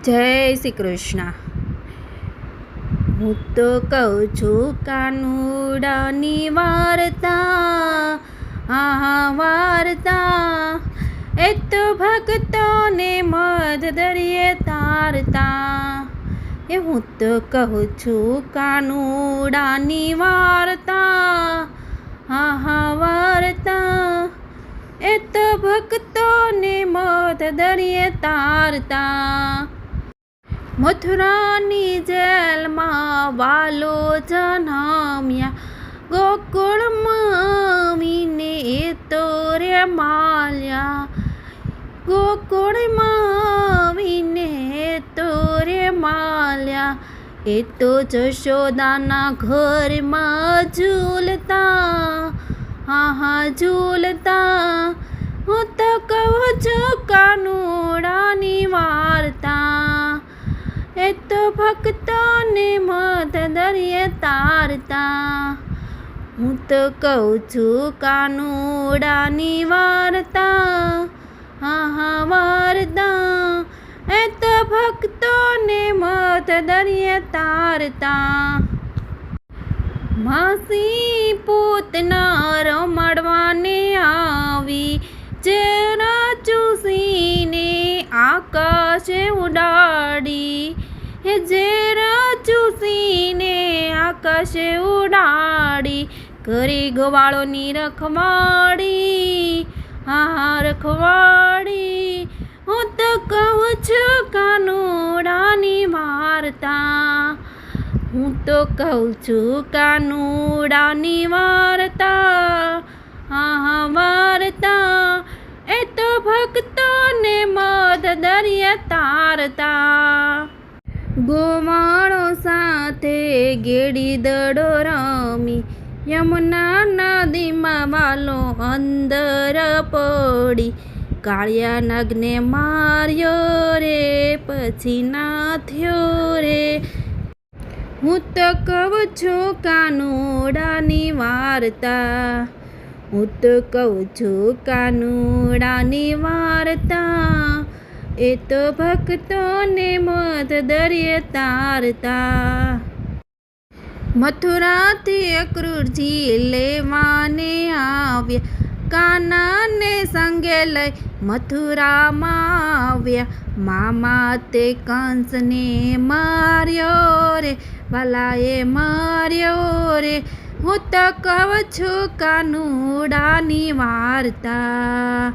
જય શ્રી કૃષ્ણ. હું તો કહું છું કાનુડાની વાર્તા, વાર્તા એ તો ભક્તોને મધ દરિયે તારતા. હું તો કહું છું કાનુડાની વાર્તા, વાર્તા એ તો ભક્તોને મધ દરિયે તારતા. મથુરાની જેલમાં વાલો જન્મ્યા, ગોકુળમાં આવીને એ તો રે માલ્યા, ગોકુળમાં આવીને એ તો રે માલ્યા. એ તો જશોદાના ઘરમાં ઝૂલતા, ઝૂલતા. હું તો કહું છું કાનુડાની વાર્તા, એ તો ભક્તોને મધ દરિયે તારતા. હું તો કહું છું કાનુડાની વાર્તા, વાર્તા એ તો ભક્તોને મધ દરિયે તારતા. માસી પૂતના રમાડવાને આવી, ઝેરા ચૂસીને આકાશે ઉડાડી, ઝેરા ચૂસીને આકાશે ઉડાડી. ઘરે ગવાળોની રખવાડી, રખવાડી. હું તો કહું છું કાનુડાની વાર્તા, હું તો કહું છું કાનુડાની વાર્તા, વાર્તા એ તો ભક્તોને મધ દરિયે તારતા. ગોવાળો સાથે ગેડી દડો રમી, યમુના નદીમાં વાલો અંદર પડી. કાળિયા નાગને માર્યો રે, પછી ના થયો રે. હું તો કહું છું કાનુડાની વાર્તા, હું તો કહું છું કાનુડાની વાર્તા એ તો ભક્તોને મધ દરિયે તારતા. મથુરાથી અક્રૂરજી લેવાને આવ્યા, કાનાને સંગે લઈ મથુરામાં આવ્યા. મામા તે કંસને માર્યો રે, વાલાએ માર્યો રે. હું તો કહું છું કાનુડાની વાર્તા.